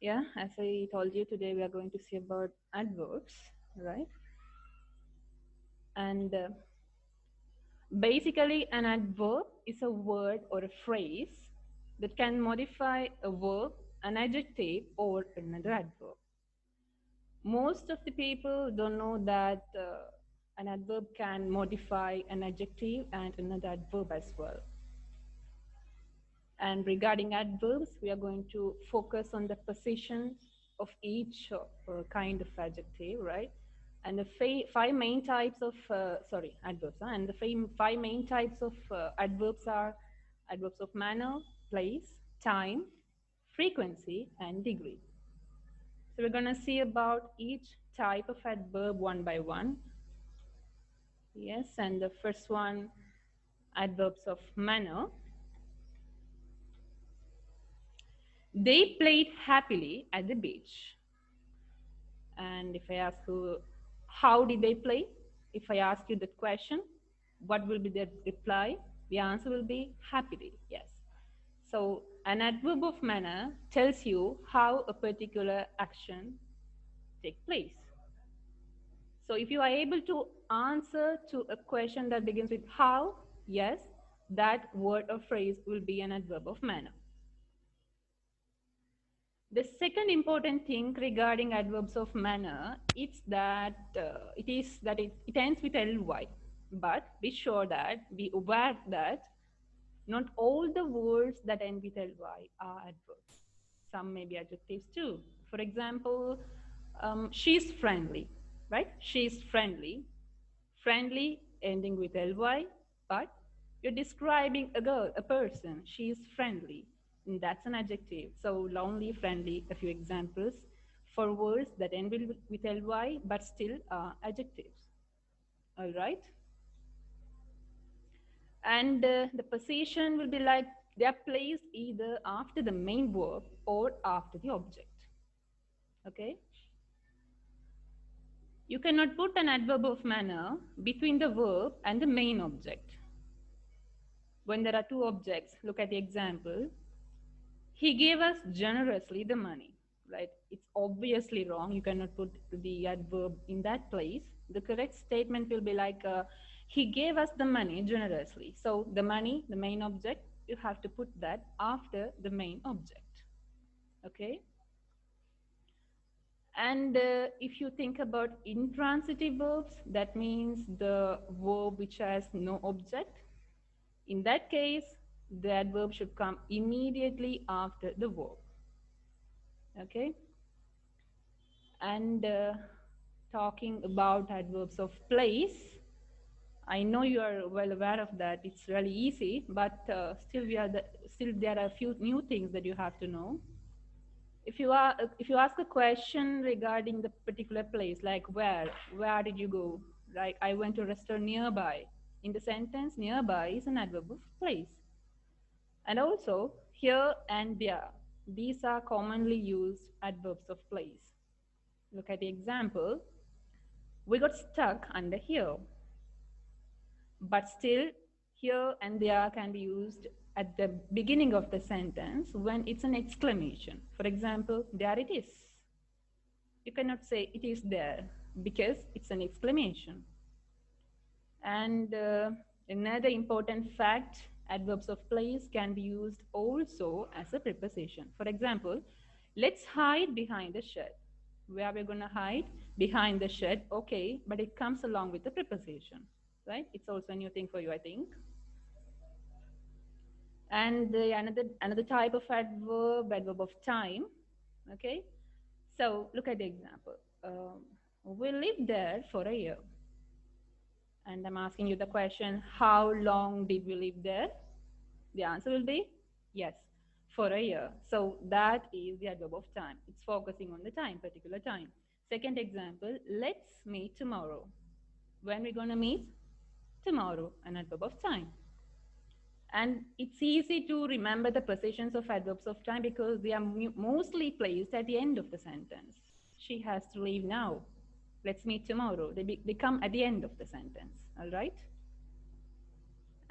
Yeah, as I told you today, we are going to see about adverbs, right? And basically, an adverb is a word or a phrase that can modify a verb, an adjective, or another adverb. Most of the people don't know that an adverb can modify an adjective and another adverb as well. And regarding adverbs, we are going to focus on the positions of each kind of adjective, right? And the five main types of, adverbs. And the five main types of adverbs are adverbs of manner, place, time, frequency, and degree. So we're going to see about each type of adverb one by one. Yes, and the first one, adverbs of manner. They played happily at the beach. And if I ask you, how did they play? If I ask you that question, what will be the reply? The answer will be happily, yes. So an adverb of manner tells you how a particular action takes place. So if you are able to answer to a question that begins with how, yes, that word or phrase will be an adverb of manner. The second important thing regarding adverbs of manner is that it ends with ly, but be sure that be aware that not all the words that end with ly are adverbs. Some may be adjectives too. For example, she's friendly, right? She's friendly. Friendly ending with ly, but you're describing a girl, a person. She is friendly. And that's an adjective. So lonely, friendly, a few examples for words that end with ly, but still are adjectives. All right. And the position will be like they are placed either after the main verb or after the object. Okay. You cannot put an adverb of manner between the verb and the main object. When there are two objects, look at the example. He gave us generously the money, right? It's obviously wrong. You cannot put the adverb in that place. The correct statement will be like, he gave us the money generously. So the money, the main object, you have to put that after the main object, okay? And if you think about intransitive verbs, that means the verb which has no object. In that case, the adverb should come immediately after the verb. Okay? And talking about adverbs of place, I know you are well aware of that. It's really easy, but still there are a few new things that you have to know. If you ask a question regarding the particular place, like where did you go? Like I went to a restaurant nearby. In the sentence, nearby is an adverb of place. And also, here and there. These are commonly used adverbs of place. Look at the example. We got stuck under here. But still, here and there can be used at the beginning of the sentence when it's an exclamation. For example, there it is. You cannot say it is there because it's an exclamation. And another important fact, adverbs of place can be used also as a preposition. For example, let's hide behind the shed. Where are we going to hide? Behind the shed, okay, but it comes along with the preposition, right? It's also a new thing for you, I think. And another type of adverb of time, okay? So look at the example. We lived there for a year. And I'm asking you the question, how long did we live there? The answer will be yes, for a year. So that is the adverb of time. It's focusing on the time, particular time. Second example, let's meet tomorrow. When we're going to meet? Tomorrow, an adverb of time. And it's easy to remember the positions of adverbs of time because they are mostly placed at the end of the sentence. She has to leave now. Let's meet tomorrow. They come at the end of the sentence, all right?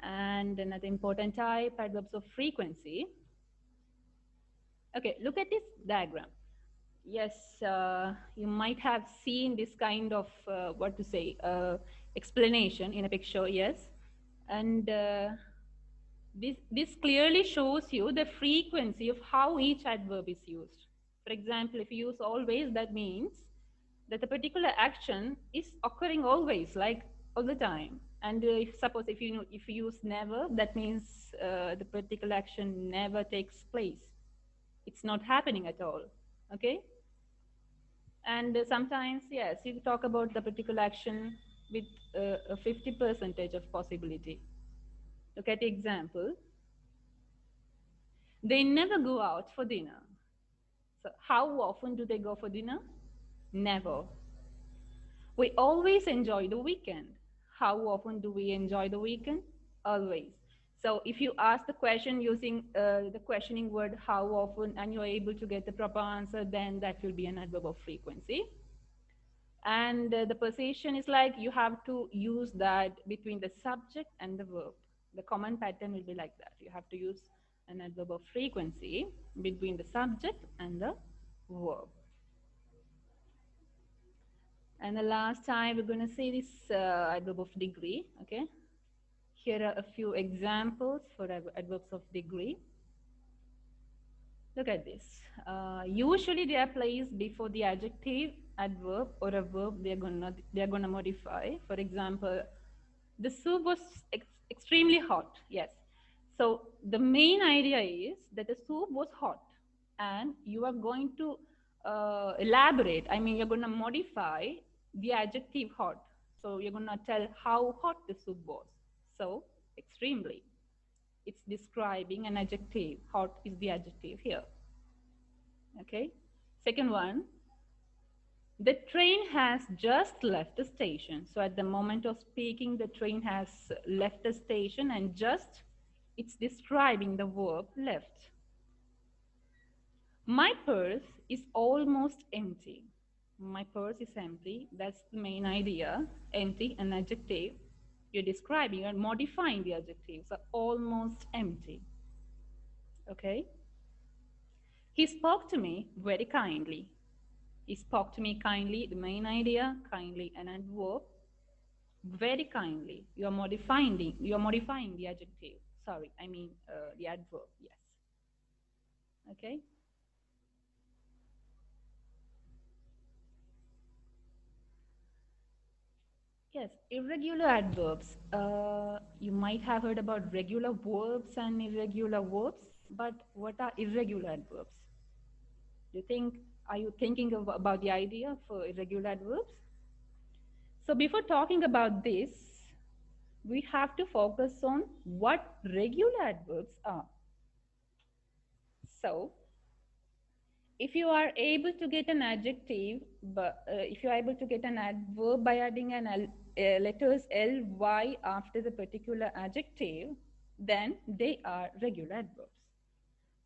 And another important type, adverbs of frequency. Okay, look at this diagram. Yes, you might have seen this kind of what to say explanation in a picture. Yes, and this clearly shows you the frequency of how each adverb is used. For example, if you use always, that means that a particular action is occurring always, like all the time. And if, suppose if you use never, that means the particular action never takes place. It's not happening at all. Okay. And sometimes, yes, you talk about the particular action with a 50 percentage of possibility. Look at the example. They never go out for dinner. So how often do they go for dinner? Never. We always enjoy the weekend. How often do we enjoy the weekend? Always. So if you ask the question using the questioning word how often and you're able to get the proper answer, then that will be an adverb of frequency. And the position is like you have to use that between the subject and the verb. The common pattern will be like that. You have to use an adverb of frequency between the subject and the verb. And the last time we're going to say this adverb of degree. Okay. Here are a few examples for adverbs of degree. Look at this. Usually they are placed before the adjective, adverb, or a verb they're gonna modify. For example, the soup was extremely hot. Yes. So the main idea is that the soup was hot, and you are going to elaborate. I mean, you're going to modify the adjective hot. So you're going to tell how hot the soup was. So extremely. It's describing an adjective. Hot is the adjective here. Okay. Second one, the train has just left the station. So at the moment of speaking, the train has left the station, and just, it's describing the verb left. My purse is almost empty. My purse is empty. That's the main idea. Empty, an adjective. You're describing and modifying the adjective. So almost empty. Okay. He spoke to me very kindly. He spoke to me kindly, the main idea, kindly, an adverb, very kindly. You are modifying the adjective. Sorry, I mean the adverb, yes. Okay? Yes, irregular adverbs. You might have heard about regular verbs and irregular verbs, but what are irregular adverbs? Are you thinking about the idea for irregular adverbs? So before talking about this, we have to focus on what regular adverbs are. So, if you are able to get an adjective, if you are able to get an adverb by adding letters ly after the particular adjective, then they are regular adverbs.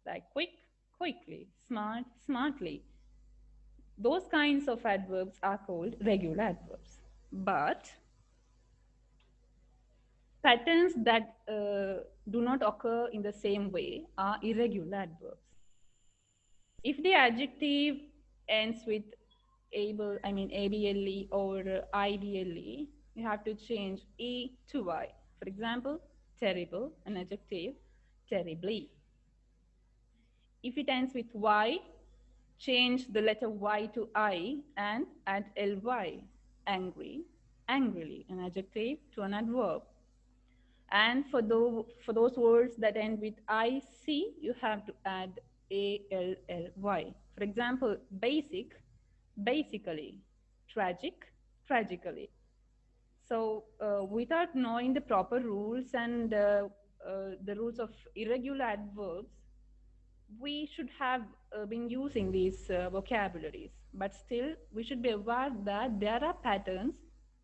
Like quick, quickly, smart, smartly. Those kinds of adverbs are called regular adverbs. But patterns that do not occur in the same way are irregular adverbs. If the adjective ends with able, I mean able or ible, you have to change e to y. For example, terrible, an adjective, terribly. If it ends with y, change the letter y to I and add ly, angry, angrily, an adjective to an adverb. And for those words that end with IC, you have to add ALLY. For example, basic, basically, tragic, tragically. So without knowing the proper rules and the rules of irregular adverbs, we should have been using these vocabularies, but still we should be aware that there are patterns.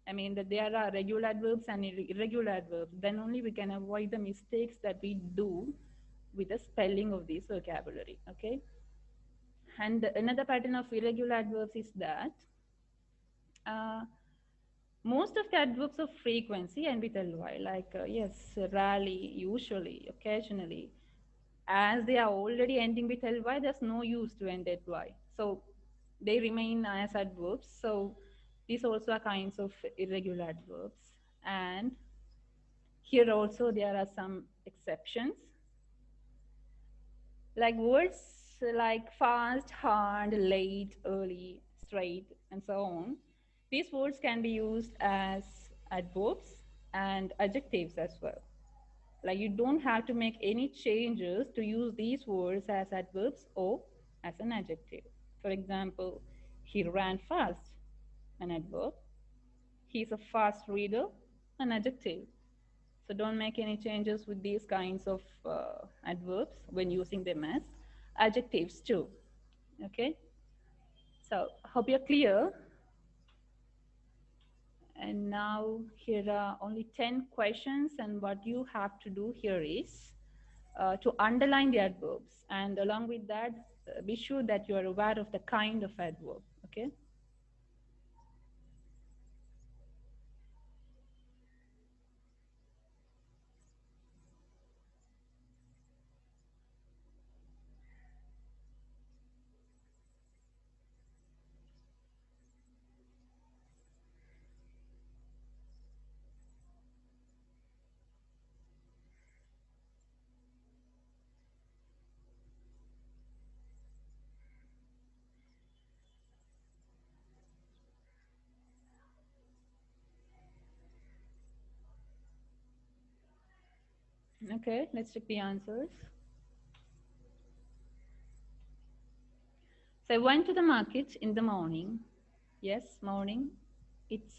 I mean that there are regular adverbs and irregular adverbs. Then only we can avoid the mistakes that we do with the spelling of this vocabulary. Okay. And another pattern of irregular adverbs is that uh, most of the adverbs of frequency end with ly, like yes, rarely, usually, occasionally. As they are already ending with ly, there's no use to end at y. So they remain as adverbs. So these also are kinds of irregular adverbs. And here also there are some exceptions, like words like fast, hard, late, early, straight, and so on. These words can be used as adverbs and adjectives as well. Like you don't have to make any changes to use these words as adverbs or as an adjective. For example, he ran fast, an adverb. He's a fast reader, an adjective. So don't make any changes with these kinds of adverbs when using them as adjectives too. Okay? So hope you're clear. And now here are only 10 questions, and what you have to do here is to underline the adverbs, and along with that, be sure that you are aware of the kind of adverb. Okay? Okay, let's check the answers. So I went to the market in the morning. Yes, morning. It's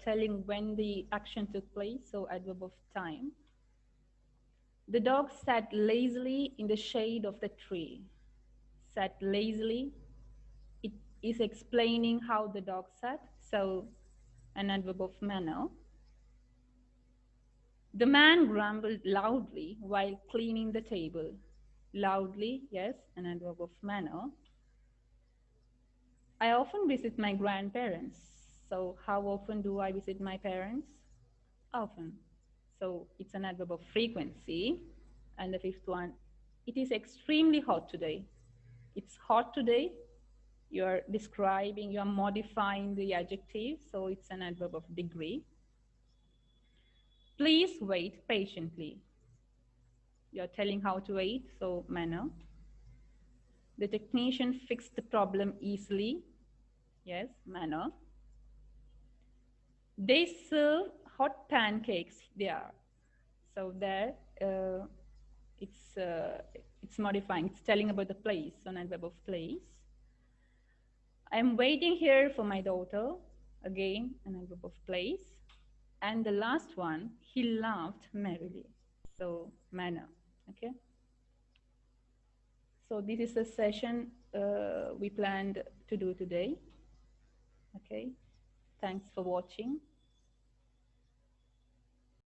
telling when the action took place, so adverb of time. The dog sat lazily in the shade of the tree. Sat lazily. It is explaining how the dog sat, so an adverb of manner. The man grumbled loudly while cleaning the table. Loudly, yes, an adverb of manner. I often visit my grandparents. So how often do I visit my parents? Often. So it's an adverb of frequency. And the fifth one, it is extremely hot today. It's hot today. You're describing, you're modifying the adjective, so it's an adverb of degree. Please wait patiently. You're telling how to wait, so manner. The technician fixed the problem easily. Yes, manner. They serve hot pancakes there. So there, it's uh, it's modifying. It's telling about the place, so an adverb of place. I'm waiting here for my daughter. Again, an adverb of place. And the last one, he laughed merrily. So manner. Okay. So this is the session we planned to do today. Okay. Thanks for watching.